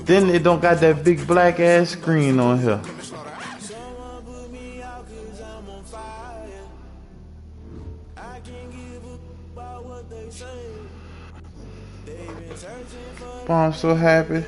Then it don't got that big black ass screen on here. Boy, I'm so happy.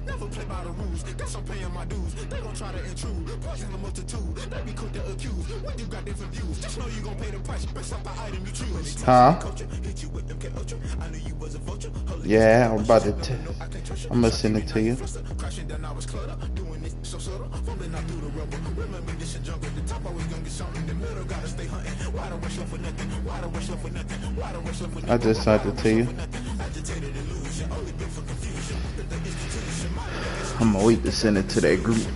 Never play by the rules. Guess I'm paying my dues. They gon' try to intrude. Poison the multitude. They be quick to accuse. When you got different views, just know you gon' pay the price based off the item you choose. Huh? Yeah, I'm about to. I'm gonna send it to you. I just sent it to you. I'm gonna wait to send it to that group.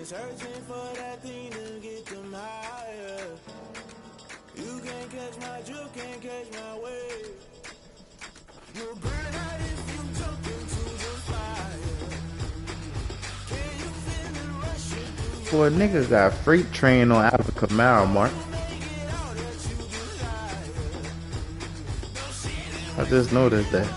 Searching for that thing to get them higher. You can't catch my drift, can't catch my wave. You'll burn out if you jump into the fire. Can you feel it rushing? Boy, niggas got freight train on Alpha Camaro, Mark. I just noticed that.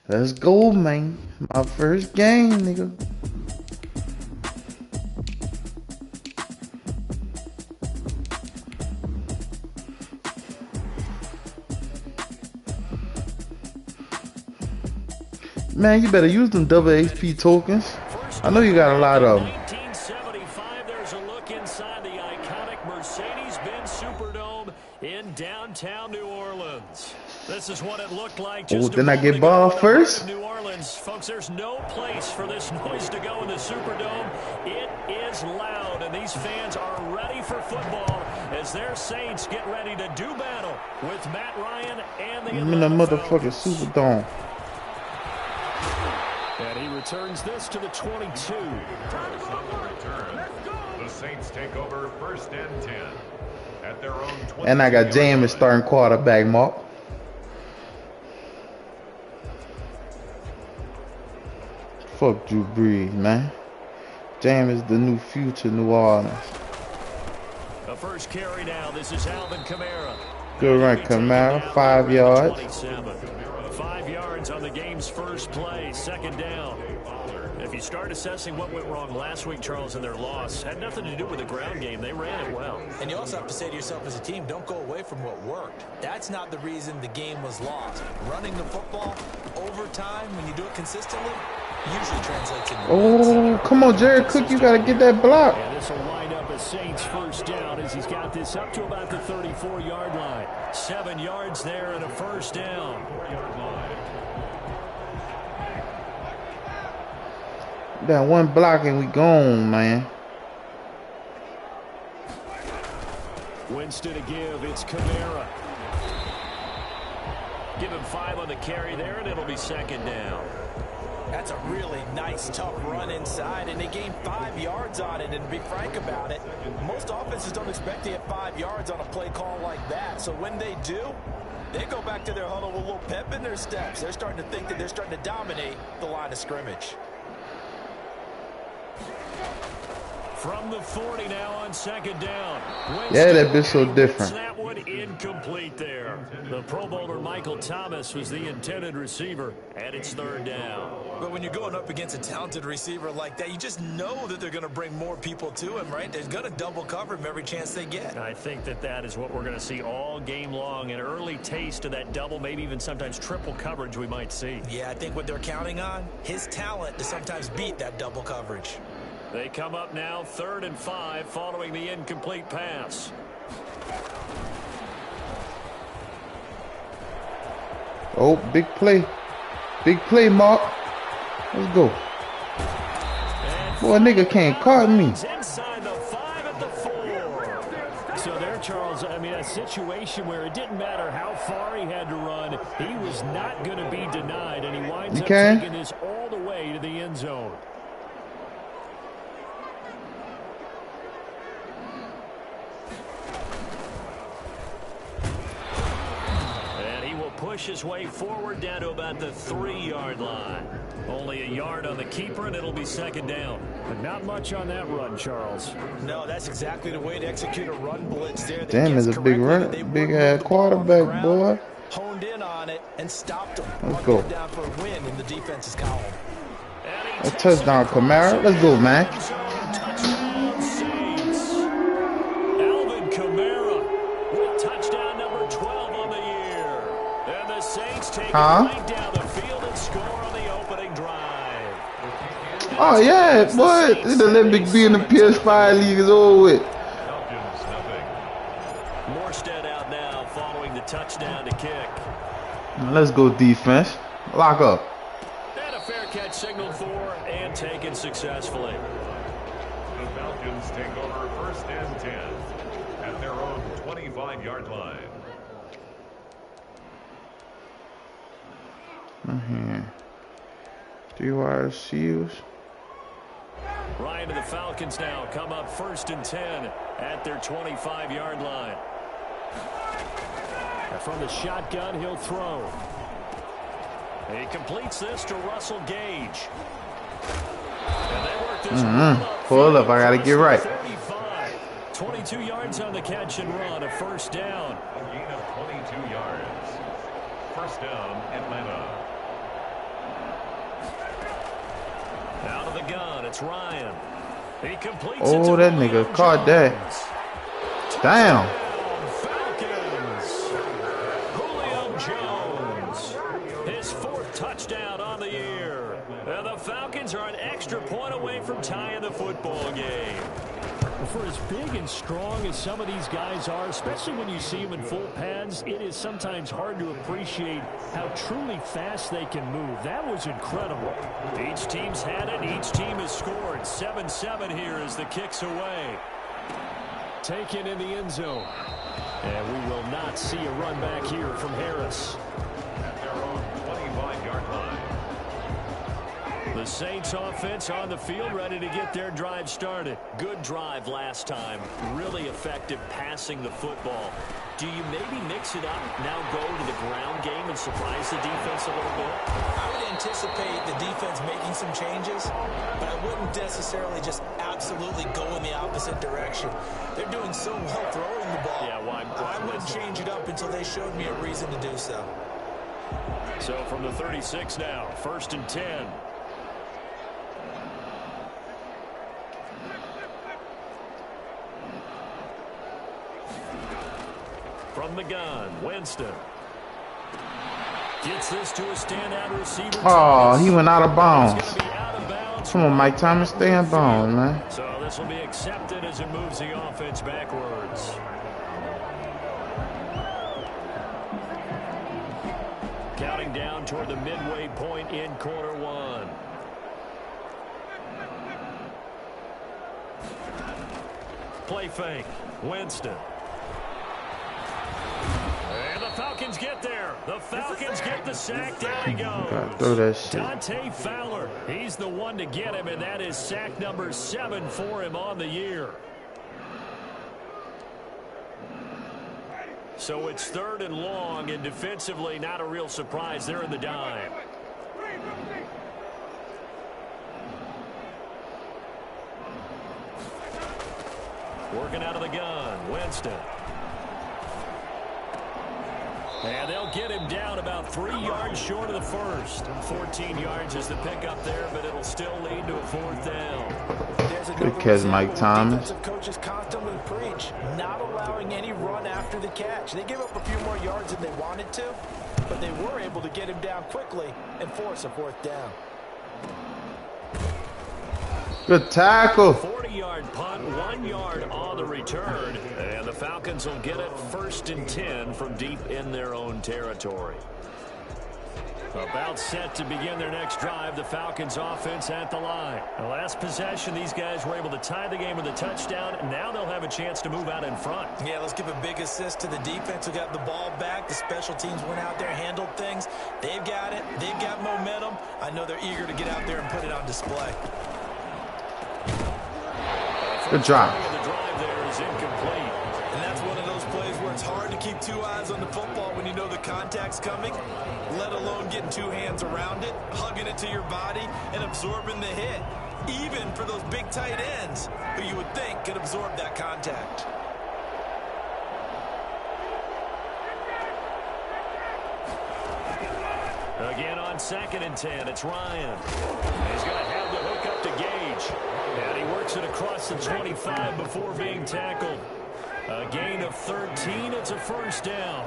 Let's go, man. My first game, nigga. Man, you better use them double HP tokens. I know you got a lot of them. 1975, there's a look inside the iconic Mercedes-Benz Superdome in downtown New Orleans. This is what it looked like. Oh, then I get ball first. New Orleans, folks, there's no place for this noise to go in the Superdome. It is loud, and these fans are ready for football as their Saints get ready to do battle with Matt Ryan and the I'm in the motherfucking Superdome. And he returns this to the 22. The Saints take over 1st and 10 at their own 20. And I got James starting quarterback, Mark. Fuck Drew Brees, man. James is the new future New Orleans. The first carry now. This is Alvin Kamara. Good run, Kamara. 5 yards. 5 yards on the game's first play. 2nd down. If you start assessing what went wrong last week, Charles, in their loss, had nothing to do with the ground game. They ran it well. And you also have to say to yourself as a team, don't go away from what worked. That's not the reason the game was lost. Running the football, overtime, when you do it consistently, usually translates into wins. Come on, Jared Cook, you got to get that block. And this will wind up a Saints first down as he's got this up to about the 34-yard line. 7 yards there and a first down. That one block and we gone, man. Winston to give. It's Kamara. Give him 5 on the carry there, and it'll be 2nd down. That's a really nice, tough run inside, and they gained 5 yards on it. And to be frank about it, most offenses don't expect to get 5 yards on a play call like that. So when they do, they go back to their huddle with a little pep in their steps. They're starting to think that they're starting to dominate the line of scrimmage. From the 40 now on second down. Yeah, that bit's so different. That one incomplete there. The Pro Bowler Michael Thomas was the intended receiver, and it's third down. But when you're going up against a talented receiver like that, you just know that they're going to bring more people to him, right? They're going to double cover him every chance they get. I think that is what we're going to see all game long. An early taste of that double, maybe even sometimes triple coverage we might see. Yeah, I think what they're counting on, his talent to sometimes beat that double coverage. They come up now 3rd and 5 following the incomplete pass. Oh, big play. Big play, Mark. Let's go. Boy, nigga can't caught me. Inside the 5 at the 4. So there, Charles, I mean, a situation where it didn't matter how far he had to run. He was not going to be denied, and he winds up taking this all the way to the end zone. Push his way forward down to about the 3-yard line. Only a yard on the keeper, and it'll be second down. But not much on that run, Charles. No, that's exactly the way to execute a run blitz there. Damn, is a big run, big ass quarterback, boy. Honed in on it and stopped him. Let's go. Down for a win in the defense's column. A touchdown, Kamara. Let's go, man. Alvin Kamara with touchdown number 12 on the year. And the Saints take it right down the field and score on the opening drive. Oh, yeah, boy. The Olympic be in the PS5 league is over with. Morstead out now following the touchdown to kick. Let's go, defense. Lock up. And a fair catch signaled for and taken successfully. The Falcons take over 1st and 10 at their own 25-yard line. Here. 3 wide receivers. Ryan and the Falcons now come up 1st and 10 at their 25-yard line. And from the shotgun, he'll throw. He completes this to Russell Gage. And they work this Pull up, I gotta get right. 35. 22 yards on the catch and run, a first down. A gain of 22 yards. First down, Atlanta. Out of the gun, it's Ryan. He completes it. Oh, that nigga caught that. Damn. Falcons. Julio Jones. His 4th touchdown on the year. And the Falcons are an extra point away from tying the football game. For as big and strong as some of these guys are, especially when you see them in full pads, it is sometimes hard to appreciate how truly fast they can move. That was incredible. Each team's had it. Each team has scored. 7-7 here as the kick's away. Taken in the end zone. And we will not see a run back here from Harris. At their own 25-yard line. The Saints offense on the field, ready to get their drive started. Good drive last time. Really effective passing the football. Do you maybe mix it up, now go to the ground game and surprise the defense a little bit? I would anticipate the defense making some changes, but I wouldn't necessarily just absolutely go in the opposite direction. They're doing so well throwing the ball. Yeah, well, I wouldn't change it up until they showed me a reason to do so. So from the 36 now, 1st and 10. From the gun, Winston. Gets this to a standout receiver. Oh, he went out of bounds. Come on, Mike Thomas, stay in bounds, man. So this will be accepted as it moves the offense backwards. Counting down toward the midway point in quarter 1. Play fake, Winston. And the Falcons get there. The Falcons get the sack. Down he goes. Throw that shit. Dante Fowler. He's the one to get him, and that is sack number 7 for him on the year. So it's 3rd and long, and defensively not a real surprise. They're in the dime. Working out of the gun, Winston. And they'll get him down about 3 yards short of the first. 14 yards is the pickup there, but it'll still lead to a 4th down. Good catch, Mike Thomas. Coaches constantly preach not allowing any run after the catch. They gave up a few more yards than they wanted to, but they were able to get him down quickly and force a 4th down. Good tackle. 40-yard punt, 1 yard on the return. And the Falcons will get it 1st and 10 from deep in their own territory. About set to begin their next drive, the Falcons offense at the line. The last possession, these guys were able to tie the game with a touchdown, and now they'll have a chance to move out in front. Yeah, let's give a big assist to the defense who got the ball back. The special teams went out there, handled things. They've got it. They've got momentum. I know they're eager to get out there and put it on display. Good drive. The drive there is incomplete. And that's one of those plays where it's hard to keep 2 eyes on the football when you know the contact's coming, let alone getting 2 hands around it, hugging it to your body, and absorbing the hit, even for those big tight ends who you would think could absorb that contact. Again on 2nd and 10, it's Ryan. He's going to have the hook up to Gage. And he works it across the 25 before being tackled. A gain of 13, it's a 1st down.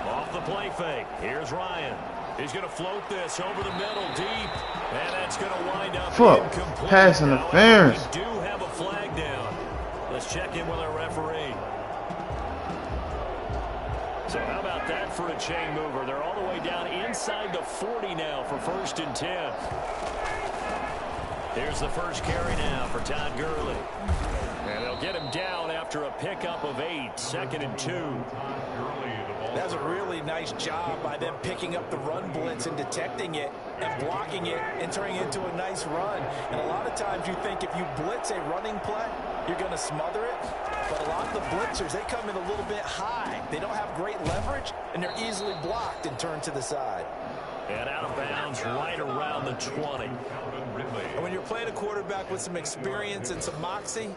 Off the play fake, here's Ryan. He's going to float this over the middle deep. And that's going to wind up incomplete. Pass interference. We do have a flag down. Let's check in with our referee. So how about that for a chain mover? They're all the way down inside the 40 now for 1st and 10. Here's the first carry now for Todd Gurley. And they'll get him down after a pickup of 8, 2nd and 2. That's a really nice job by them picking up the run blitz and detecting it and blocking it and turning it into a nice run. And a lot of times you think if you blitz a running play, you're going to smother it. But a lot of the blitzers, they come in a little bit high. They don't have great leverage, and they're easily blocked and turned to the side. And out of bounds right around the 20. And when you're playing a quarterback with some experience and some moxie,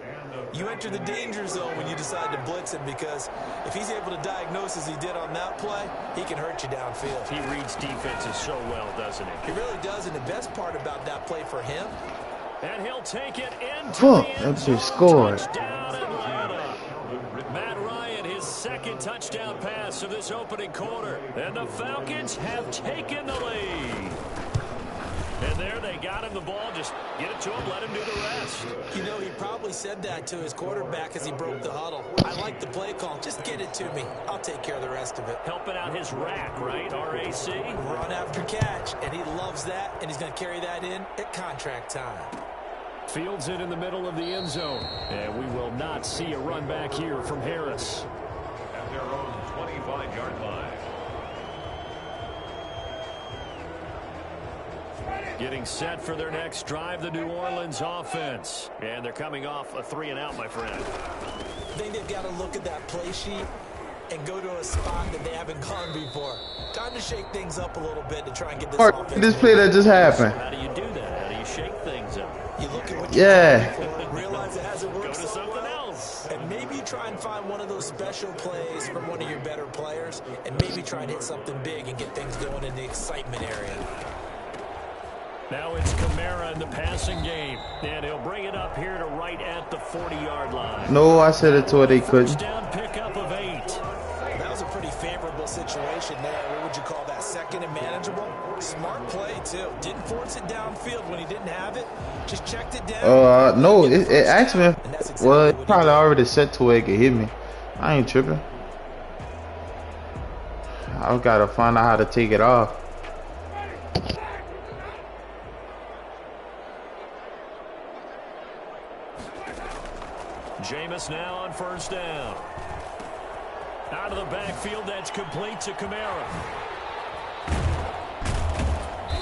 you enter the danger zone when you decide to blitz him, because if he's able to diagnose as he did on that play, he can hurt you downfield. He reads defenses so well, doesn't he? He really does, and the best part about that play for him, and he'll take it into the end zone. Scored. Touchdown, Atlanta. Matt Ryan, his 2nd touchdown pass of this opening quarter. And the Falcons have taken the lead. And there they got him the ball. Just get it to him, let him do the rest. You know, he probably said that to his quarterback as he broke the huddle. I like the play call. Just get it to me. I'll take care of the rest of it. Helping out his rack, right? R-A-C? Run after catch. And he loves that, and he's going to carry that in at contract time. Fields it in the middle of the end zone. And we will not see a run back here from Harris. At their own 25-yard line. Getting set for their next drive, the New Orleans offense. And they're coming off a 3-and-out, my friend. I think they've got to look at that play sheet and go to a spot that they haven't gone before. Time to shake things up a little bit to try and get this offense. This play that just happened. How do you do that? How do you shake things up? You look at what you for, realize it hasn't worked Go to so something well, else. and maybe you try and find one of those special plays from one of your better players, and maybe try and hit something big and get things going in the excitement area. Now it's Kamara in the passing game, and he'll bring it up here to right at the 40-yard line. No, I said it to her they couldn't. First down pickup of 8. That was a pretty favorable situation there. What would you call that? 2nd and manageable? Smart play, too. Didn't force it downfield when he didn't have it. Just checked it down. No, it actually, well, it probably already set to where it could hit me. I ain't tripping. I gotta find out how to take it off. Jameis now on first down. Out of the backfield, that's complete to Kamara.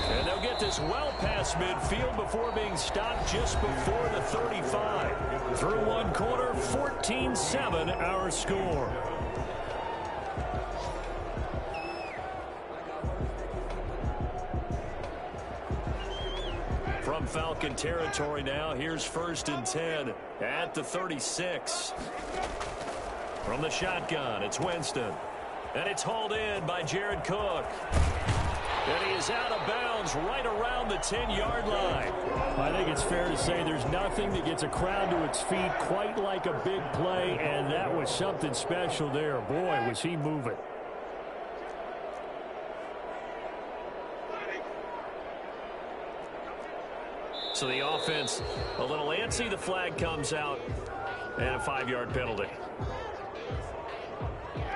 And they'll get this well past midfield before being stopped just before the 35. Through one quarter, 14-7 our score. From Falcon Falcon territory now. Here's 1st and 10 at the 36. From the shotgun, it's Winston. And it's hauled in by Jared Cook. And he is out of bounds right around the 10-yard line. I think it's fair to say there's nothing that gets a crowd to its feet quite like a big play, and that was something special there. Boy, was he moving. So the offense a little antsy. The flag comes out and a 5-yard penalty.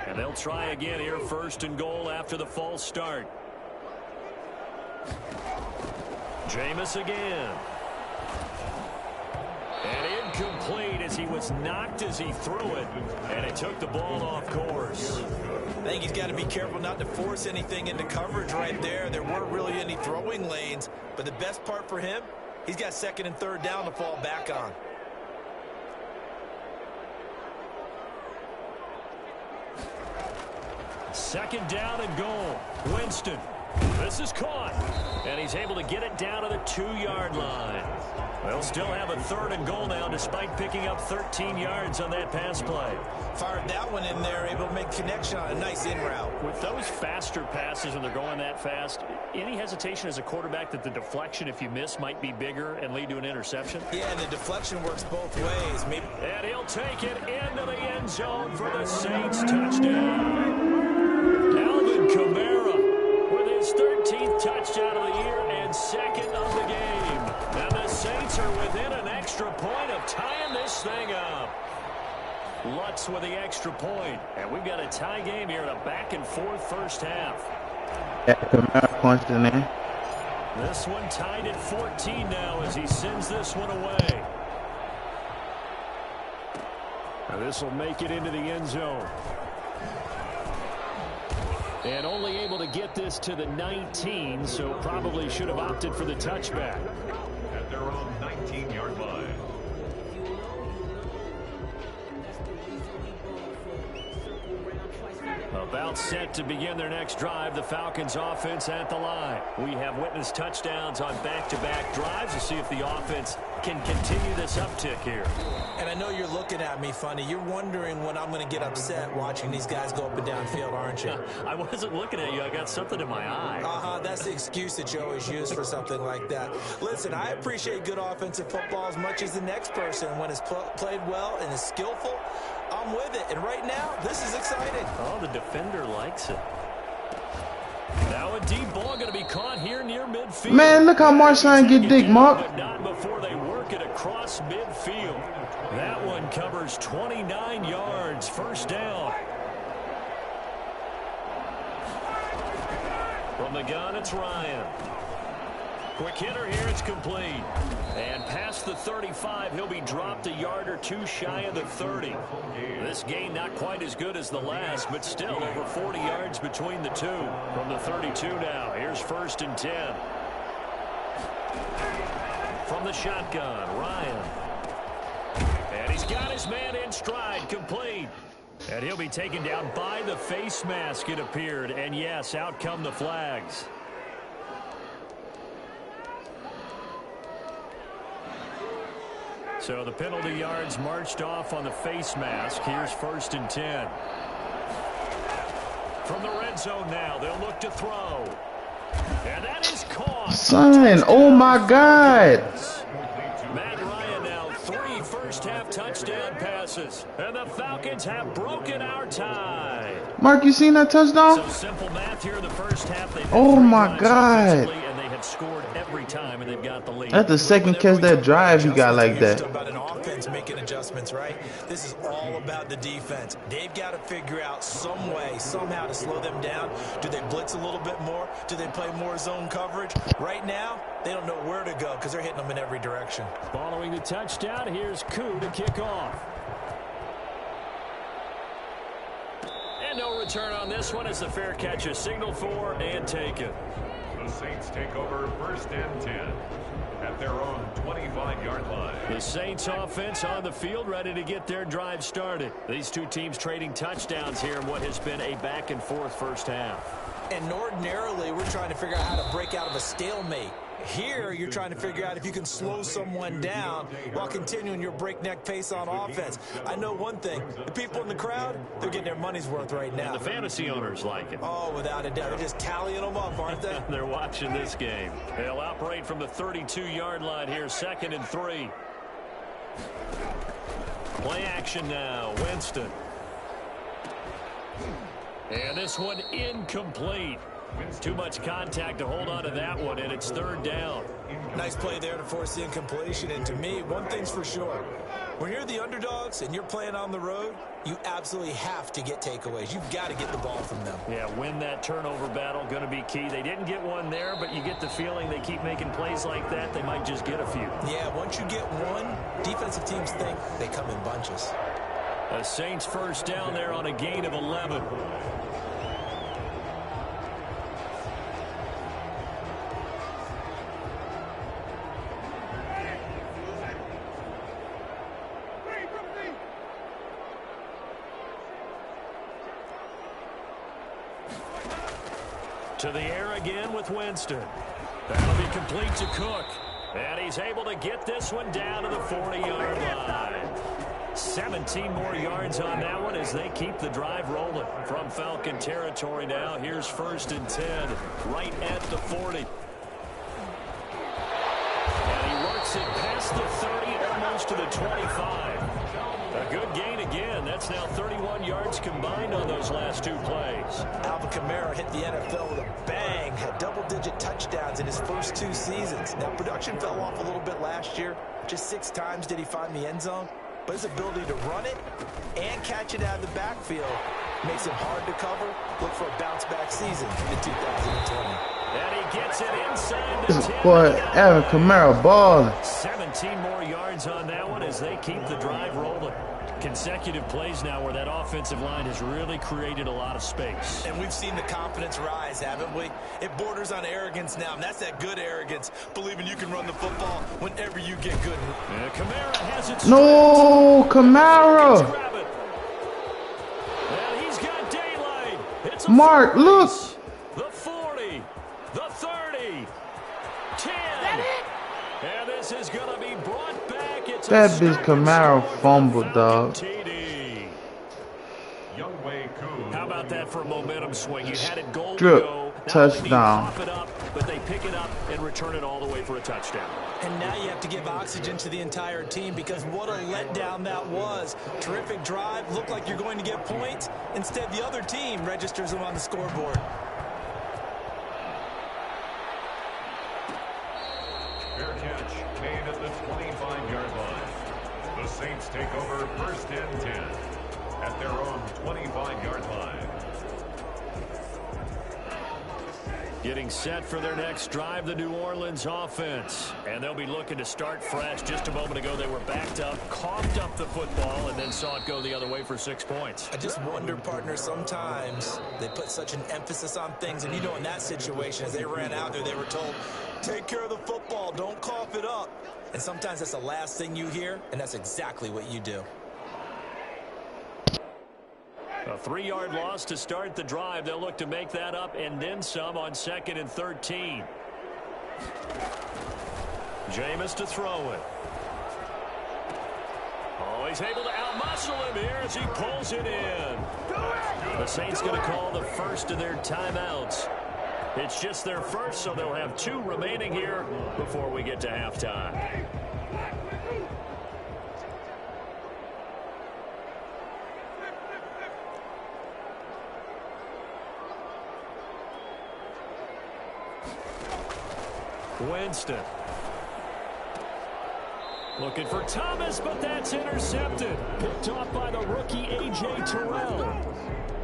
And they'll try again here, 1st and goal after the false start. Jameis again. And incomplete as he was knocked as he threw it. And it took the ball off course. I think he's got to be careful not to force anything into coverage right there. There weren't really any throwing lanes. But the best part for him, he's got 2nd and 3rd down to fall back on. Second down and goal. Winston. This is caught. And he's able to get it down to the 2-yard line. They'll still have a 3rd and goal now despite picking up 13 yards on that pass play. Fired that one in there, able to make connection on a nice in route. With those faster passes when they're going that fast, any hesitation as a quarterback that the deflection, if you miss, might be bigger and lead to an interception? Yeah, and the deflection works both ways. And he'll take it into the end zone for the Saints touchdown. Alvin Kamara with his 13th touchdown of the year and 2nd of the game. And the Saints are within an extra point of tying this thing up. Lutz with the extra point. And we've got a tie game here in a back-and-forth first half. Yeah, Kamara punched in there. This one tied at 14 now as he sends this one away. And this will make it into the end zone. And only able to get this to the 19, so probably should have opted for the touchback. At their own 19-yard line. About set to begin their next drive, the Falcons offense at the line. We have witnessed touchdowns on back-to-back drives to see if the offense can continue this uptick here. And I know you're looking at me funny. You're wondering when I'm going to get upset watching these guys go up and down field, aren't you? I wasn't looking at you. I got something in my eye. That's the excuse that you always use for something like that. Listen, I appreciate good offensive football as much as the next person. When it's played well and is skillful, I'm with it. And right now, this is exciting. Oh, the defender likes it. Now a deep ball going to be caught here near midfield. Man, look how Marshawn get dick, Mark. But not before they work it across midfield. That one covers 29 yards. First down. From the gun, it's Ryan. Quick hitter here, it's complete. And past the 35, he'll be dropped a yard or two shy of the 30. This gain not quite as good as the last, but still over 40 yards between the two. From the 32 now, here's 1st and 10. From the shotgun, Ryan. And he's got his man in stride, complete. And he'll be taken down by the face mask, it appeared. And yes, out come the flags. So the penalty yards marched off on the face mask. Here's 1st and 10. From the red zone now, they'll look to throw. And that is caught. Son, oh my God. Matt Ryan now 3 first-half touchdown passes. And the Falcons have broken our tie. Mark, you seen that touchdown? So simple math here in the first half. Oh my God. And they had scored every time, and they've got the lead. That's the second catch that drive he got like that. About an offense making adjustments, right? This is all about the defense. They've got to figure out some way, somehow to slow them down. Do they blitz a little bit more? Do they play more zone coverage? Right now, they don't know where to go because they're hitting them in every direction. Following the touchdown, here's Koo to kick off. And no return on this one as the fair catch is signaled for and taken. The Saints take over 1st and 10 at their own 25-yard line. The Saints offense on the field ready to get their drive started. These two teams trading touchdowns here in what has been a back-and-forth first half. And ordinarily, we're trying to figure out how to break out of a stalemate. Here, you're trying to figure out if you can slow someone down while continuing your breakneck pace on offense. I know one thing. The people in the crowd, they're getting their money's worth right now. And the fantasy owners like it. Oh, without a doubt. They're just tallying them up, aren't they? They're watching this game. They'll operate from the 32-yard line here, 2nd and 3. Play action now. Winston. And this one incomplete. Too much contact to hold on to that one, and it's 3rd down. Nice play there to force the incompletion. And to me, one thing's for sure. When you're the underdogs and you're playing on the road, you absolutely have to get takeaways. You've got to get the ball from them. Yeah, win that turnover battle, going to be key. They didn't get one there, but you get the feeling they keep making plays like that, they might just get a few. Yeah, once you get one, defensive teams think they come in bunches. The Saints 1st down there on a gain of 11. To the air again with Winston. That'll be complete to Cook. And he's able to get this one down to the 40-yard line. 17 more yards on that one as they keep the drive rolling. From Falcon territory now, here's 1st and 10, right at the 40. And he works it past the 30, almost to the 25. A good gain again. That's now 31 yards combined on those last 2 plays. Alvin Kamara hit the NFL with a bang, had double-digit touchdowns in his first 2 seasons. Now, production fell off a little bit last year. Just 6 times did he find the end zone. But his ability to run it and catch it out of the backfield makes it hard to cover. Look for a bounce-back season in 2020. And he gets it inside the 10. Boy, Alvin Kamara balling. 17 more yards on that one as they keep the drive rolling. Consecutive plays now where that offensive line has really created a lot of space. And we've seen the confidence rise, haven't we? It borders on arrogance now, and that's that good arrogance, believing you can run the football whenever you get good. And Kamara has it. No, Kamara. And he's got daylight. It's Mark, look. The 40, the 30, 10. And this is going to be brought back. It's That bitch Kamara fumbled, dog. How about that for a momentum swing? You had it goal to Strip, go. touchdown. Cough it up, but they pick it up and return it all the way for a touchdown. And now you have to give oxygen to the entire team because what a letdown that was. Terrific drive. Looked like you're going to get points. Instead, the other team registers them on the scoreboard. Fair catch made at the 25-yard line. The Saints take over 1st and 10 at their own 25-yard line. Getting set for their next drive, the New Orleans offense. And they'll be looking to start fresh. Just a moment ago, they were backed up, coughed up the football, and then saw it go the other way for 6 points. I just wonder, partner, sometimes they put such an emphasis on things. And, you know, in that situation, as they ran out there, they were told, take care of the football, don't cough it up. And sometimes that's the last thing you hear, and that's exactly what you do. A 3-yard loss to start the drive. They'll look to make that up and then some on 2nd and 13. Jameis to throw it. Oh, he's able to outmuscle him here as he pulls it in. The Saints going to call the first of their timeouts. It's just their first, so they'll have 2 remaining here before we get to halftime. Winston. Looking for Thomas, but that's intercepted. Picked off by the rookie A.J. Terrell.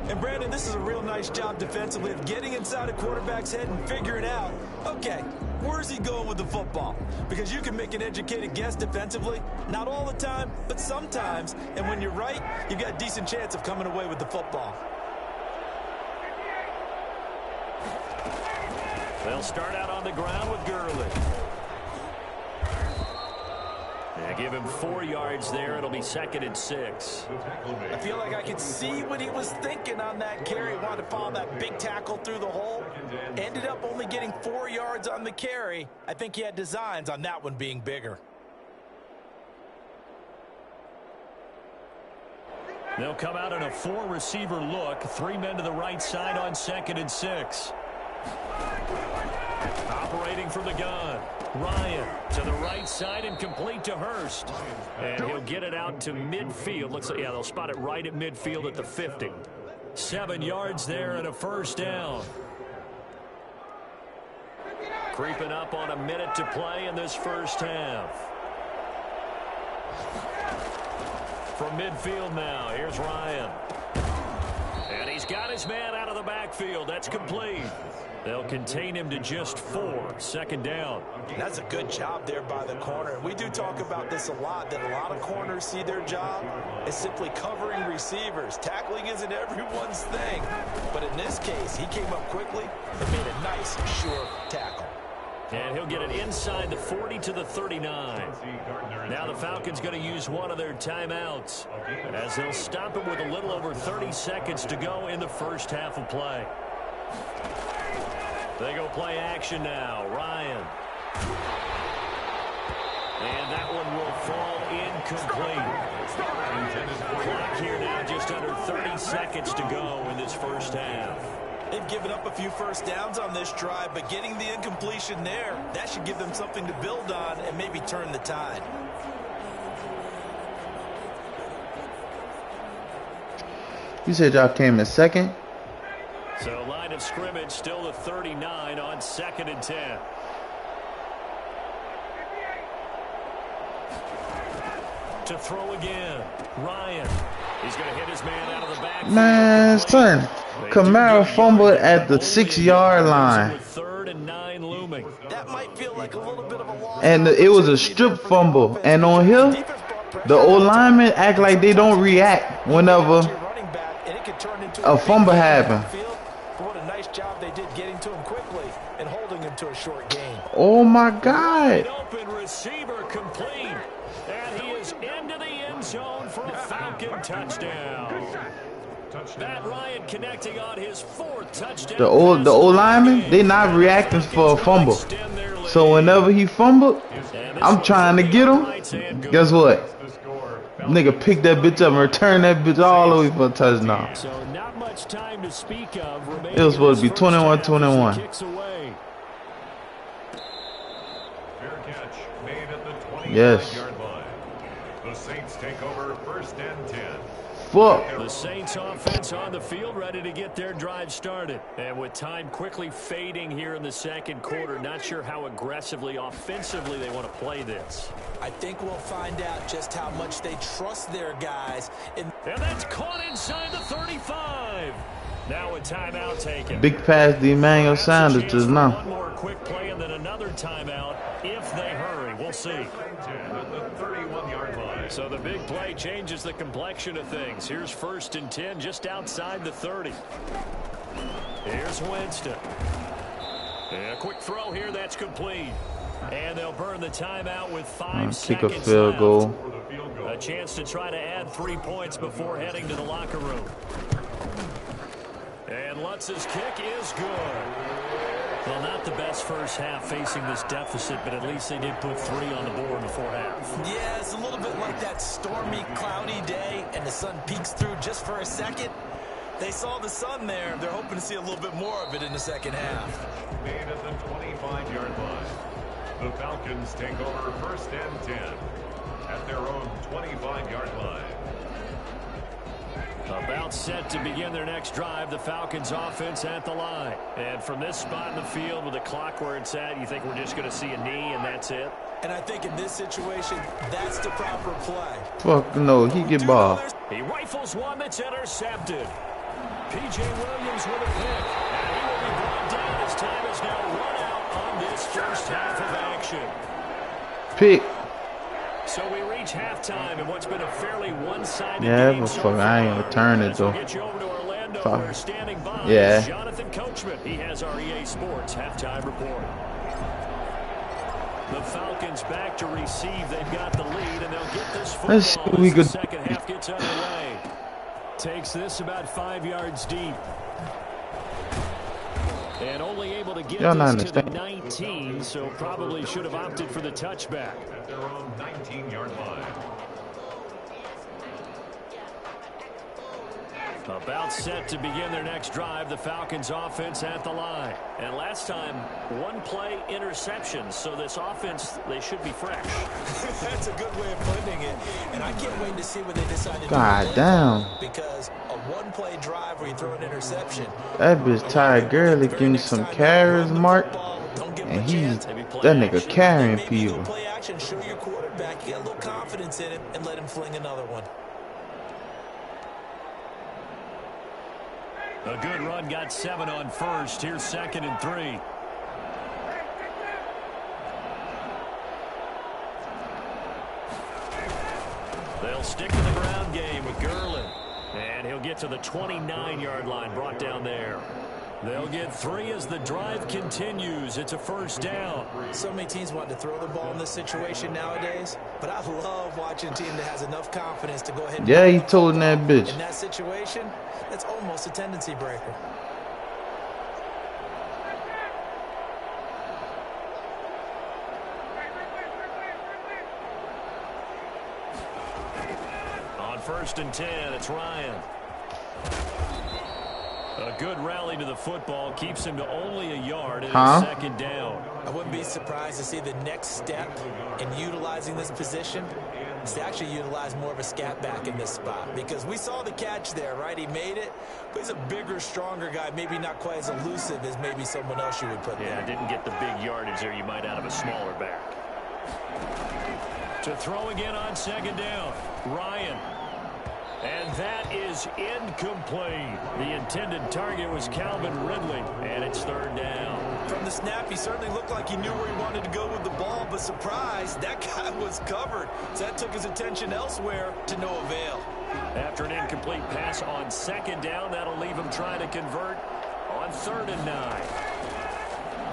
And, Brandon, this is a real nice job defensively of getting inside a quarterback's head and figuring out, okay, where's he going with the football? Because you can make an educated guess defensively. Not all the time, but sometimes. And when you're right, you've got a decent chance of coming away with the football. They'll start out on the ground with Gurley. Yeah, give him 4 yards there. It'll be 2nd and 6. I feel like I could see what he was thinking on that carry. He wanted to follow that big tackle through the hole. Ended up only getting 4 yards on the carry. I think he had designs on that one being bigger. They'll come out in a 4-receiver look. 3 men to the right side on 2nd and 6. Operating from the gun. Ryan to the right side and complete to Hurst. And he'll get it out to midfield. Looks like, yeah, they'll spot it right at midfield at the 50. 7 yards there and a 1st down. Creeping up on a minute to play in this 1st half. From midfield now, here's Ryan. And he's got his man out of the backfield. That's complete. They'll contain him to just 4. 2nd down. That's a good job there by the corner. We do talk about this a lot, that a lot of corners see their job as simply covering receivers. Tackling isn't everyone's thing. But in this case, he came up quickly and made a nice, sure tackle. And he'll get it inside the 40 to the 39. Now the Falcons going to use one of their timeouts as they'll stop it with a little over 30 seconds to go in the 1st half of play. They go play action now. Ryan. And that one will fall incomplete. Clock here now, just under 30 seconds to go in this 1st half. They've given up a few 1st downs on this drive, but getting the incompletion there, that should give them something to build on and maybe turn the tide. You said y'all came in 2nd? So line of scrimmage still the 39 on 2nd and 10. To throw again. Ryan. He's going to hit his man out of the back. Man, son. Kamara fumbled at the 6-yard line. 3rd and 9 looming. That might feel like a little bit of a loss. And it was a strip fumble. And on here, the old linemen act like they don't react whenever a fumble happens. What a nice job they did getting to him quickly and holding him to a short gain. Oh my God. Open receiver complete. And he is into the end zone for a Falcon touchdown. Matt Ryan connecting on his 4th touchdown. The old linemen, they not reacting for a fumble. So whenever he fumbled, I'm trying to get him. Guess what? Nigga pick that bitch up and return that bitch all the way for a touchdown. So not much time to speak of. It was supposed to be 21-21. Fair catch made at the 25-yard line. The Saints take over 1st and 10. Fuck. The Saints offense on the field ready to get their drive started. And with time quickly fading here in the 2nd quarter, not sure how aggressively, offensively they want to play this. I think we'll find out just how much they trust their guys. And that's caught inside the 35. Now a timeout taken. Big pass to Emmanuel Sanders just now. One more quick play and then another timeout if they hurry. We'll see. At the 31-yard line. So the big play changes the complexion of things. Here's 1st and 10 just outside the 30. Here's Winston. And a quick throw here. That's complete. And they'll burn the timeout with 5 kick seconds a field left. goal. A chance to try to add 3 points before heading to the locker room. And Lutz's kick is good. Well, not the best 1st half facing this deficit, but at least they did put 3 on the board before half. Yeah, it's a little bit like that stormy, cloudy day, and the sun peeks through just for a second. They saw the sun there. They're hoping to see a little bit more of it in the 2nd half. Made at the 25-yard line. The Falcons take over 1st and 10 at their own 25-yard line. About set to begin their next drive, the Falcons offense at the line. And from this spot in the field with the clock where it's at, you think we're just going to see a knee and that's it? And I think in this situation, that's the proper play. Fuck no, he get ball. He rifles one that's intercepted. P.J. Williams with a pick. And he will be brought down as time is now run out on this 1st half of action. Pick. So we reach halftime in what's been a fairly one-sided Yeah, game but so fuck, I ain't return it though. we'll get you over to Orlando, Fuck. where standing by Yeah. is Jonathan Coachman. He has our EA Sports halftime report. The Falcons back to receive. They've got the lead, and they'll get this Let's see football what we as the could. second half gets underway. Takes this about 5 yards deep. And only able to get this to the 19, so probably should have opted for the touchback. At their own 19-yard line. About set to begin their next drive, the Falcons offense at the line. And last time, one play interception, so this offense, they should be fresh. That's a good way of putting it. And I can't wait to see what they decide to do. God damn. Because a one-play drive where you throw an interception. That bitch Ty Gurley getting some carries, Mark. And he's that nigga carrying people. Play action, show your quarterback, get a little confidence in him, and let him fling another one. A good run, got 7 on first. Here's 2nd and 3. They'll stick to the ground game with Gurley. And he'll get to the 29-yard line, brought down there. They'll get 3 as the drive continues. It's a first down. So many teams want to throw the ball in this situation nowadays, but I love watching a team that has enough confidence to go ahead and... Yeah, he told that bitch. In that situation, that's almost a tendency breaker. On 1st and 10, it's Ryan. A good rally to the football keeps him to only a yard and it's 2nd down. I wouldn't be surprised to see the next step in utilizing this position is to actually utilize more of a scat back in this spot, because we saw the catch there, right? He made it, but he's a bigger, stronger guy, maybe not quite as elusive as maybe someone else you would put there. Yeah, didn't get the big yardage there you might out of a smaller back. To throw again on 2nd down, Ryan. And that is incomplete. The intended target was Calvin Ridley, and it's 3rd down. From the snap, he certainly looked like he knew where he wanted to go with the ball, but surprise, that guy was covered. So that took his attention elsewhere to no avail. After an incomplete pass on 2nd down, that'll leave him trying to convert on 3rd and 9.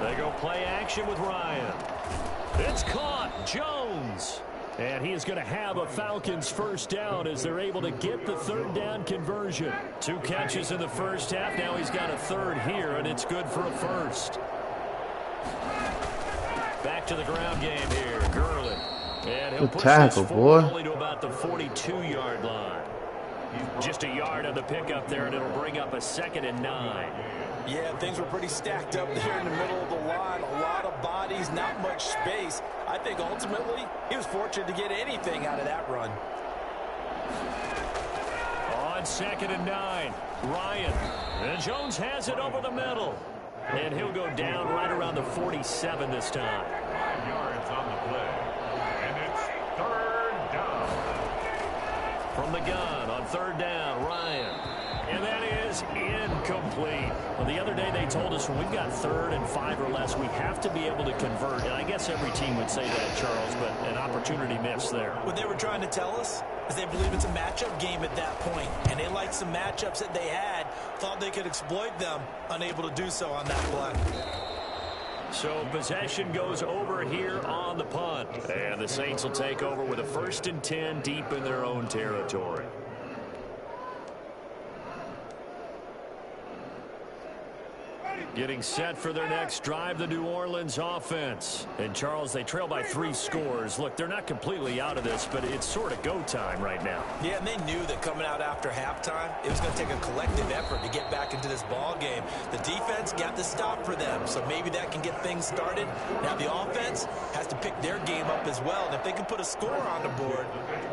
They go play action with Ryan. It's caught. Jones. And he is going to have a Falcons first down as they're able to get the 3rd down conversion. 2 catches in the first half. Now he's got a 3rd here, and it's good for a first. Back to the ground game here. Gurley. And he'll push this forward only to about the 42-yard line. Just a yard on the pickup there, and it'll bring up a 2nd and 9. Yeah, things were pretty stacked up there in the middle of the line. A lot of bodies, not much space. I think ultimately he was fortunate to get anything out of that run. On 2nd and 9, Ryan. And Jones has it over the middle. And he'll go down right around the 47 this time. 5 yards on the play. And it's 3rd down. From the gun on 3rd down, Ryan. And that is incomplete. Well, the other day they told us when we've got 3rd and 5 or less, we have to be able to convert. And I guess every team would say that, Charles, but an opportunity missed there. What they were trying to tell us is they believe it's a matchup game at that point, and they liked some matchups that they had, thought they could exploit them, unable to do so on that play. So possession goes over here on the punt. And the Saints will take over with a 1st and 10 deep in their own territory. Getting set for their next drive, the New Orleans offense. And, Charles, they trail by 3 scores. Look, they're not completely out of this, but it's sort of go time right now. Yeah, and they knew that coming out after halftime, it was going to take a collective effort to get back into this ball game. The defense got the stop for them, so maybe that can get things started. Now the offense has to pick their game up as well, and if they can put a score on the board,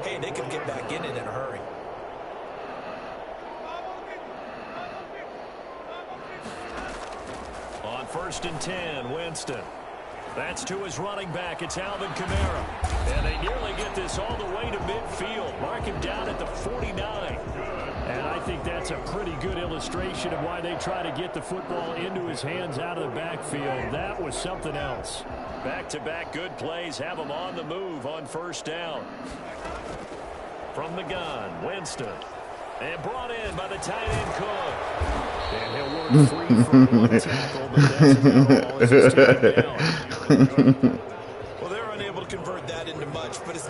hey, they can get back in it in a hurry. On 1st and 10, Winston. That's to his running back. It's Alvin Kamara. And they nearly get this all the way to midfield. Mark him down at the 49. And I think that's a pretty good illustration of why they try to get the football into his hands out of the backfield. That was something else. Back-to-back good plays have him on the move on 1st down. From the gun, Winston. And brought in by the tight end Cook. And he'll work free for 1 tackle, but that's about all as he's taken down. Well, there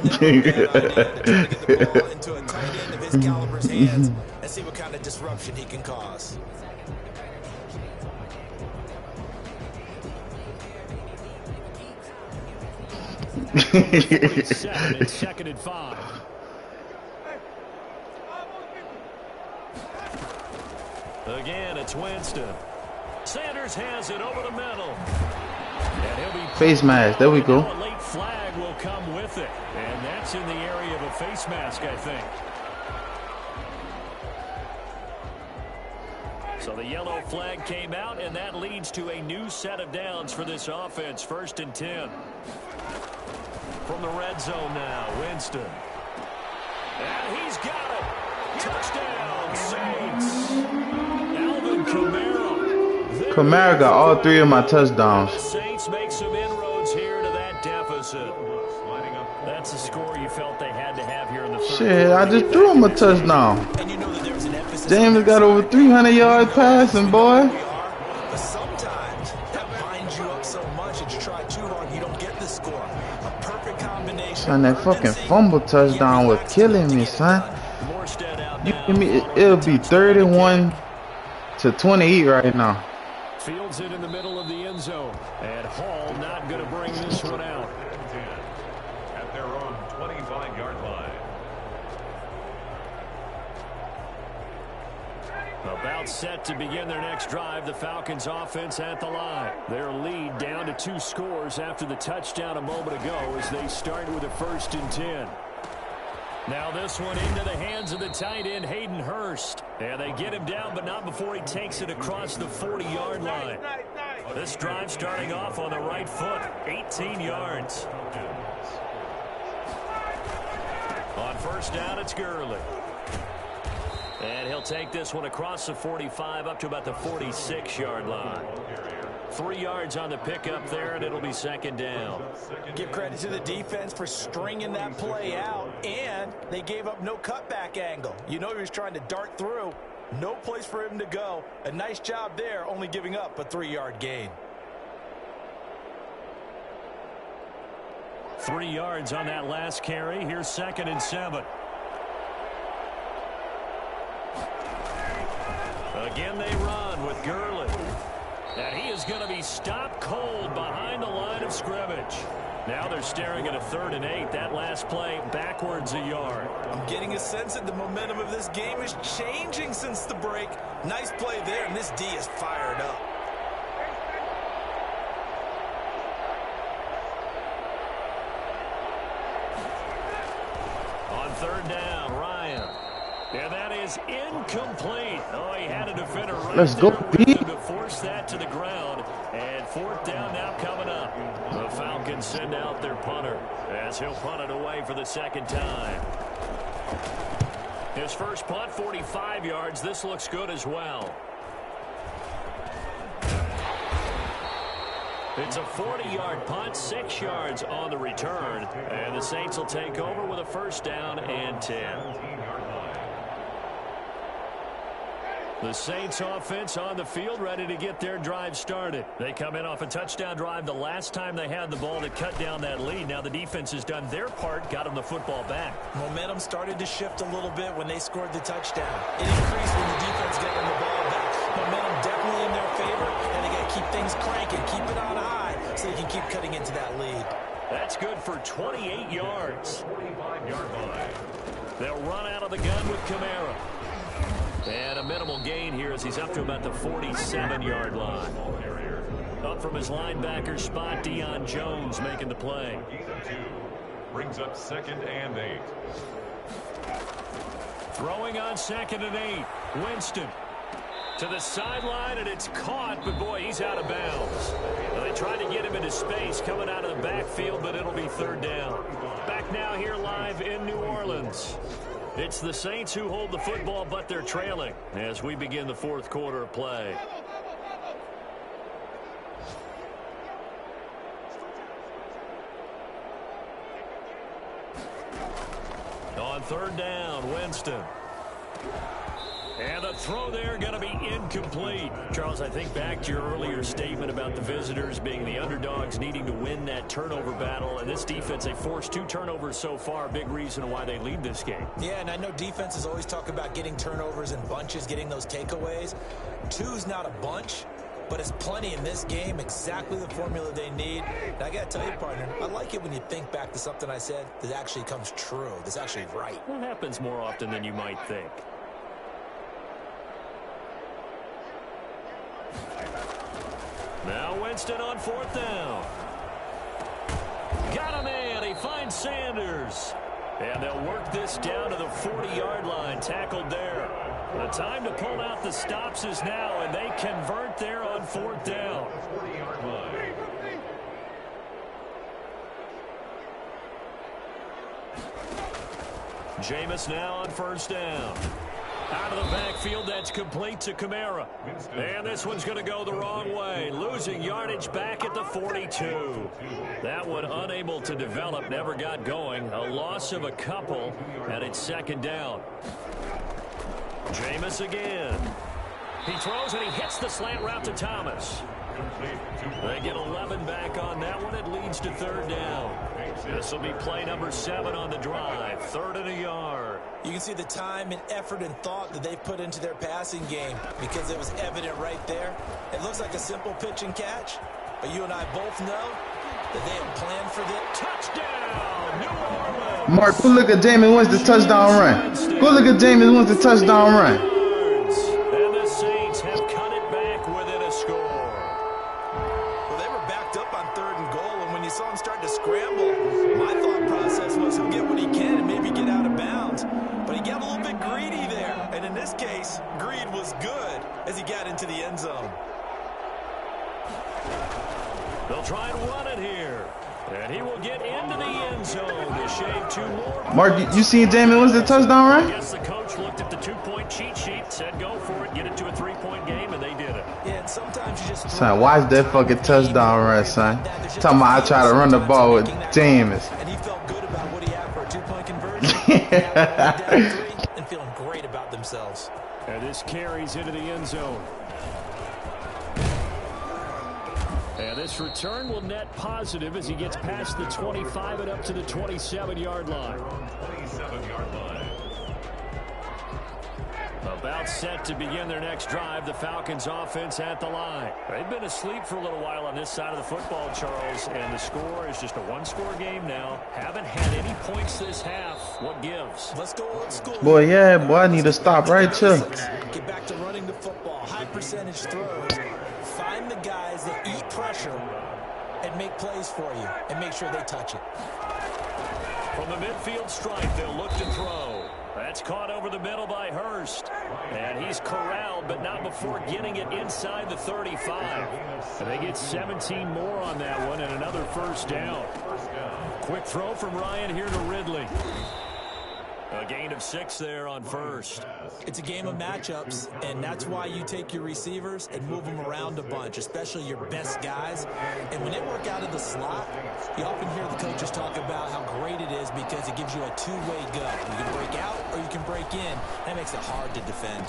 never a bad idea to try to get the ball into a tight end of his caliber's hands and see what kind of disruption he can cause. It's 2nd and 5. Again, it's Winston. Sanders has it over the middle. And he'll be Face mask. There we go. a late flag will come with it. And that's in the area of a face mask, I think. So the yellow flag came out, and that leads to a new set of downs for this offense. 1st and 10. From the red zone now, Winston. And he's got it. Touchdown, Saints. Alvin Kamara. Kamara got all 3 of my touchdowns. The Saints make some inroads here to that deficit. That's a score you felt they had to have here in the third. Shit, I just threw him a touchdown. And you know that there was an emphasis. James got over 300 yards passing, boy. But sometimes that binds you up so much that you try too hard, you don't get the score. A perfect combination. Son, that fucking fumble touchdown was killing me, son. You give me, it'll be 31-28 right now. Fields it in the middle of the end zone. And Hall not going to bring this one out. At their own 25-yard line. About set to begin their next drive. The Falcons offense at the line. Their lead down to 2 scores after the touchdown a moment ago as they start with a 1st and 10. Now this one into the hands of the tight end, Hayden Hurst. And they get him down, but not before he takes it across the 40-yard line. This drive starting off on the right foot, 18 yards. On 1st down, it's Gurley. And he'll take this one across the 45 up to about the 46-yard line. 3 yards on the pickup there, and it'll be 2nd down. Give credit to the defense for stringing that play out, and they gave up no cutback angle. You know he was trying to dart through. No place for him to go. A nice job there, only giving up a 3-yard gain. 3 yards on that last carry. Here's 2nd and 7. Again they run with Gurley. And he is going to be stopped cold behind the line of scrimmage. Now they're staring at a 3rd and 8. That last play backwards a yard. I'm getting a sense that the momentum of this game is changing since the break. Nice play there, and this D is fired up. On 3rd down, Ryan. And that is incomplete. Oh, he had a defender right Let's go, there B. with him to force that to the ground. And 4th down now coming up. The Falcons send out their punter as he'll punt it away for the 2nd time. His first punt, 45 yards. This looks good as well. It's a 40-yard punt, 6 yards on the return. And the Saints will take over with a 1st down and 10. The Saints offense on the field ready to get their drive started. They come in off a touchdown drive the last time they had the ball to cut down that lead. Now the defense has done their part, got them the football back. Momentum started to shift a little bit when they scored the touchdown. It increased when the defense got them the ball back. Momentum definitely in their favor, and they got to keep things cranking, keep it on high so they can keep cutting into that lead. That's good for 28 yards. 45-yard line. They'll run out of the gun with Kamara. And a minimal gain here as he's up to about the 47-yard line. Up from his linebacker spot, Deion Jones making the play. Brings up 2nd and 8. Throwing on 2nd and 8. Winston to the sideline, and it's caught, but boy, he's out of bounds. Well, they tried to get him into space coming out of the backfield, but it'll be 3rd down. Back now here live in New Orleans. It's the Saints who hold the football, but they're trailing as we begin the 4th quarter of play. On 3rd down, Winston. And the throw there going to be incomplete. Charles, I think back to your earlier statement about the visitors being the underdogs needing to win that turnover battle. And this defense, they forced 2 turnovers so far. Big reason why they lead this game. Yeah, and I know defenses always talk about getting turnovers in bunches, getting those takeaways. 2's not a bunch, but it's plenty in this game, exactly the formula they need. And I got to tell you, partner, I like it when you think back to something I said that actually comes true, that's actually right. It happens more often than you might think. Now Winston on 4th down. Got a man. He finds Sanders. And they'll work this down to the 40-yard line. Tackled there. The time to pull out the stops is now, and they convert there on 4th down. 40-yard line. Jameis now on 1st down. Out of the backfield, that's complete to Kamara. And this one's going to go the wrong way. Losing yardage back at the 42. That one unable to develop, never got going. A loss of a couple, and it's 2nd down. Jameis again. He throws and he hits the slant route to Thomas. They get 11 back on that one. It leads to 3rd down. This will be play number 7 on the drive. 3rd and a yard. You can see the time and effort and thought that they've put into their passing game because it was evident right there. It looks like a simple pitch and catch, but you and I both know that they have planned for this. Touchdown, New Orleans. Mark, go look at Jameis Winston's touchdown run. Go look at Jameis Winston's touchdown run. And the Saints have cut it back within a score. Well, they were backed up on 3rd and goal, and when you saw him start to scramble, my thought process was he'll get what he can and maybe get out of bounds. But he got a little bit greedy there, and in this case, greed was good as he got into the end zone. They'll try and run it here. And he will get into the end zone to shave 2 more. Mark, you seen Jameis Winston's touchdown I run? guess the coach looked at the 2-point cheat sheet, said go for it, get it to a 3-point game, and they did it. Yeah, and sometimes you just Son, watch that fucking touchdown run, son. Talking about I try to run the ball with Jameis. And he felt good about what he had for a 2-point conversion. Down 3 and feeling great about themselves. And this carries into the end zone. And this return will net positive as he gets past the 25 and up to the 27-yard line. 27-yard line. About set to begin their next drive, the Falcons offense at the line. They've been asleep for a little while on this side of the football, Charles, and the score is just a 1-score game now. Haven't had any points this half. What gives? Let's go old school. Boy, yeah, boy, I need to stop right here. Get back to running the football. High percentage throws. Find the guys that eat pressure and make plays for you and make sure they touch it. From the midfield stripe, they'll look to throw. That's caught over the middle by Hurst. And he's corralled, but not before getting it inside the 35. And they get 17 more on that one and another 1st down. Quick throw from Ryan here to Ridley. A gain of 6 there on 1st. It's a game of matchups, and that's why you take your receivers and move them around a bunch, especially your best guys. And when they work out of the slot, you often hear the coaches talk about how great it is because it gives you a 2-way go. You can break out or you can break in. That makes it hard to defend.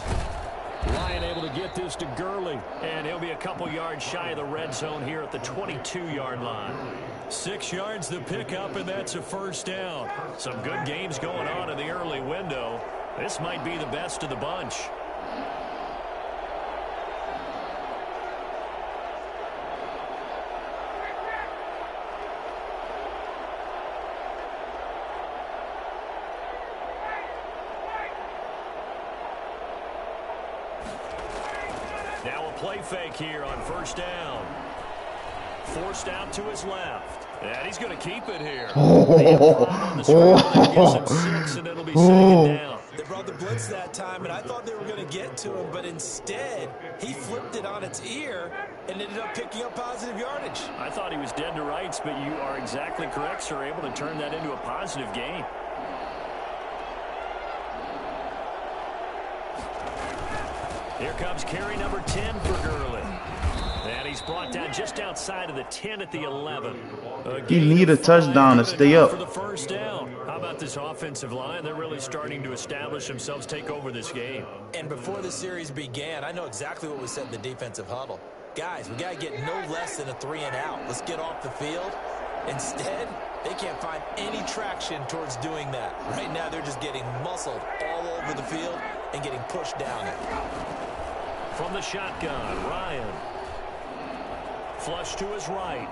Ryan able to get this to Gurley, and he'll be a couple yards shy of the red zone here at the 22-yard line. 6 yards the pickup, and that's a 1st down. Some good games going on in the early window. This might be the best of the bunch. Now a play fake here on 1st down. Forced out to his left. And he's going to keep it here. They brought the blitz that time, and I thought they were going to get to him, but instead, he flipped it on its ear and ended up picking up positive yardage. I thought he was dead to rights, but you are exactly correct, sir. Able to turn that into a positive gain. Here comes carry number 10 for Gurley. And he's brought down just outside of the 10 at the 11. He need a touchdown to stay up. For the first down. How about this offensive line? They're really starting to establish themselves, take over this game. And before the series began, I know exactly what was said in the defensive huddle. Guys, we got to get no less than a 3-and-out. Let's get off the field. Instead, they can't find any traction towards doing that. Right now, they're just getting muscled all over the field and getting pushed down it. From the shotgun, Ryan. Flush to his right.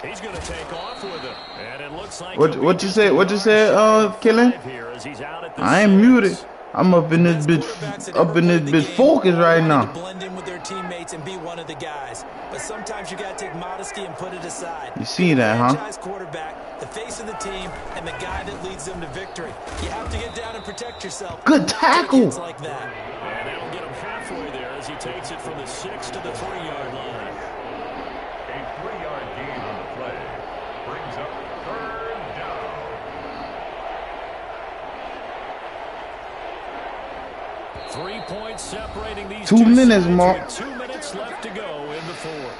He's going to take off with it. And it looks like what you said, Killen? I ain't muted. I'm up in this bitch focus right now. Blend in with their teammates and be one of the guys. But sometimes you got to take modesty and put it aside. You see that, huh? Franchise quarterback, the face of the team, and the guy that leads them to victory. You have to get down and protect yourself. Good tackle. Like that. And that'll get him halfway there as he takes it from the 6 to the 3-yard line. A 3-yard gain on the play brings up 3rd down. Three points separating these 2 minutes, sides Mark. with 2 minutes left to go in the 4th.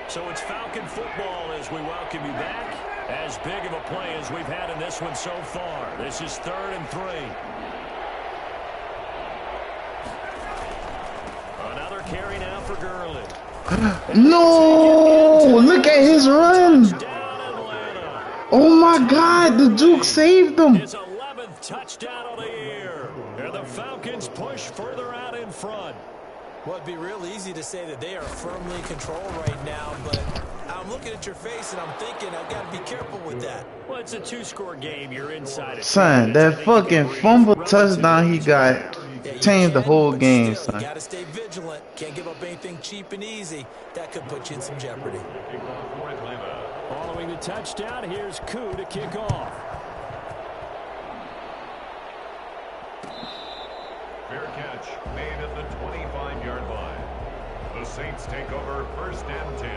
So it's Falcon football as we welcome you back. As big of a play as we've had in this one so far. This is 3rd and 3. Another carry now for Gurley. No! Look at his run! Oh my God, the Duke saved him! His 11th touchdown of the year. And the Falcons push further out in front. Well, it'd be real easy to say that they are firmly in control right now, but I'm looking at your face and I'm thinking I've got to be careful with that. Well, it's a 2-score game. You're inside it. Son, that fucking fumble touchdown he got changed the whole game, son. You got to stay vigilant. Can't give up anything cheap and easy. That could put you in some jeopardy. Following the touchdown, here's Koo to kick off. Fair catch made at the 25-yard line. The Saints take over 1st and 10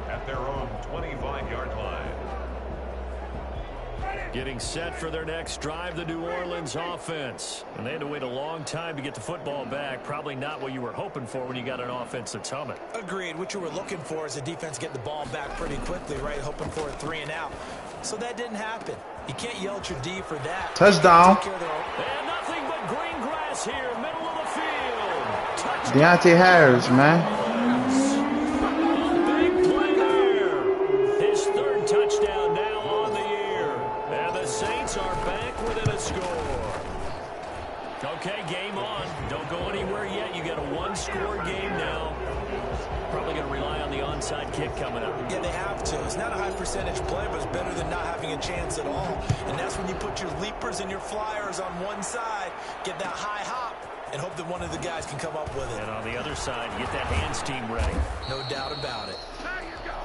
at their own 25-yard line. Getting set for their next drive, the New Orleans offense. And they had to wait a long time to get the football back. Probably not what you were hoping for when you got an offense that's humming. Agreed. What you were looking for is a defense getting the ball back pretty quickly, right? Hoping for a 3-and-out. So that didn't happen. You can't yell at your D for that. Touchdown. And nothing but green grass here, middle of the field. Touchdown. Deontay Harris, man. Big play there. His 3rd touchdown now on the year. And the Saints are back within a score. Okay, game on. Don't go anywhere yet. You got a 1-score game now. Probably going to rely on the onside kick coming up. Yeah, they have to. It's not a high percentage play, but it's better than not having a chance at all. And that's when you put your leapers and your flyers on one side, get that high hop, and hope that one of the guys can come up with it. And on the other side, you get that hands team ready. No doubt about it.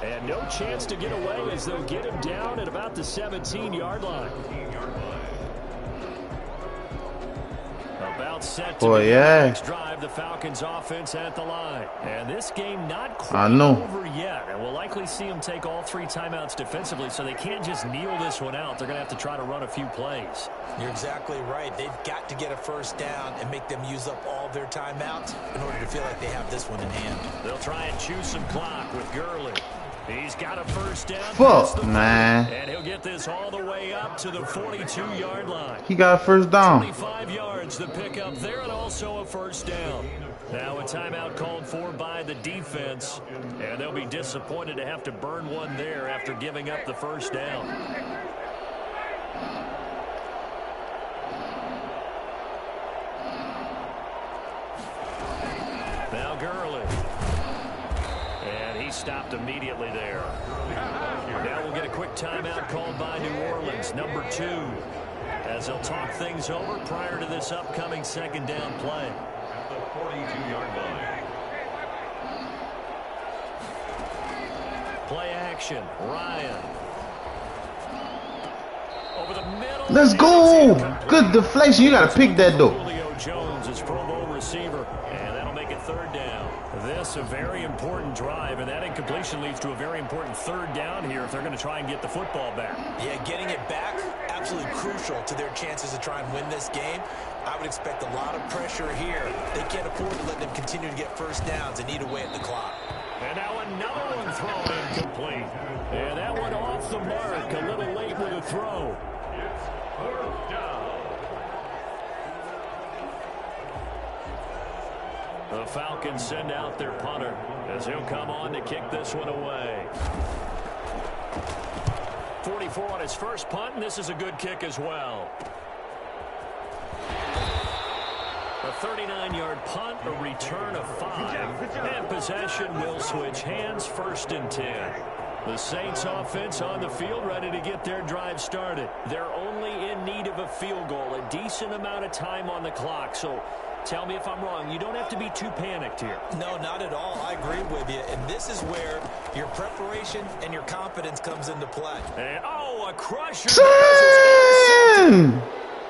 And no chance to get away as they'll get him down at about the 17-yard line. About set to begin the next drive, the Falcons offense at the line. And this game not quite over yet. And we'll likely see them take all 3 timeouts defensively, so they can't just kneel this one out. They're going to have to try to run a few plays. You're exactly right. They've got to get a 1st down and make them use up all their timeouts in order to feel like they have this one in hand. They'll try and chew some clock with Gurley. He's got a 1st down. Fuck, man. And he'll get this all the way up to the 42-yard line. He got a 1st down. 25 yards the pickup there, and also a 1st down. Now a timeout called for by the defense, and they'll be disappointed to have to burn one there after giving up the 1st down. Now Gurley. And he stopped immediately there. Now we'll get a quick timeout called by New Orleans, number 2, as they'll talk things over prior to this upcoming 2nd down play. At the 42-yard line. Play action, Ryan. Over the middle. Let's go! Good deflection. You got to pick that, though. Julio Jones is Pro Bowl receiver, and that'll make it 3rd down. This a very important drive, and that incompletion leads to a very important 3rd down here if they're going to try and get the football back. Yeah, getting it back, absolutely crucial to their chances to try and win this game. I would expect a lot of pressure here. They can't afford to let them continue to get first downs and eat away at the clock. And now another one thrown incomplete. And that one off the mark. A little late with a throw. It's fourth down. The Falcons send out their punter as he'll come on to kick this one away. 44 on his first punt, and this is a good kick as well. A 39-yard punt, a return of 5, and possession will switch hands, 1st and 10. The Saints offense on the field ready to get their drive started. They're only in need of a field goal, a decent amount of time on the clock. So tell me if I'm wrong. You don't have to be too panicked here. No, not at all. I agree with you. And this is where your preparation and your confidence comes into play. And, oh, a crusher.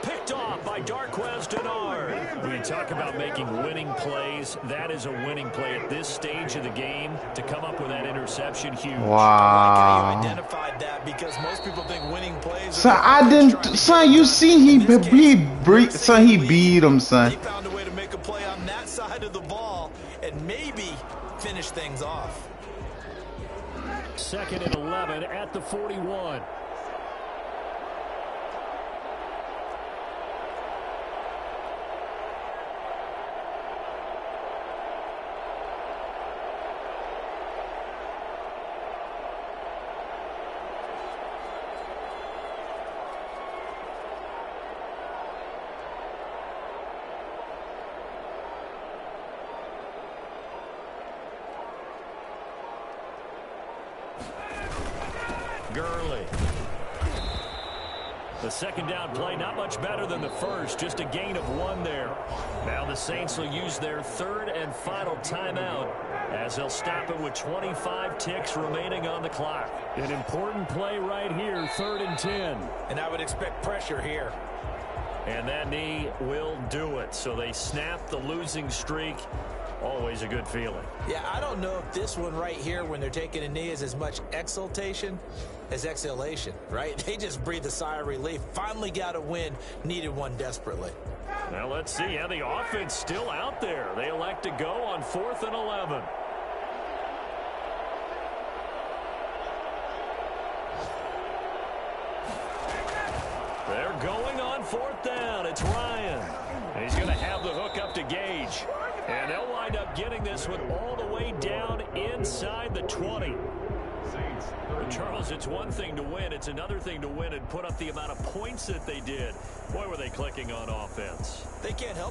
Picked off by Darquez Denard. We talk about making winning plays. That is a winning play at this stage of the game. To come up with that interception, huge. Wow. I like how you identified that because most people think winning plays. Son, I didn't. Son, you see, he beat him, son. They found a way to make a play on that side of the ball and maybe finish things off. 2nd and 11 at the 41. Gurley. The 2nd down play, not much better than the first, just a gain of 1 there. Now the Saints will use their 3rd and final timeout as they'll stop it with 25 ticks remaining on the clock. An important play right here, 3rd and 10. And I would expect pressure here. And that knee will do it. So they snap the losing streak. Always a good feeling. Yeah, I don't know if this one right here when they're taking a knee is as much exultation as exhalation, right? They just breathe a sigh of relief. Finally got a win, needed one desperately. Now let's see how the offense still out there. They elect to go on 4th and 11. They're going on 4th down. It's Ryan. And he's going to have the hook up to Gage. And they'll wind up getting this one all the way down inside the 20. But Charles, it's one thing to win. It's another thing to win and put up the amount of points that they did. Boy, were they clicking on offense. They can't help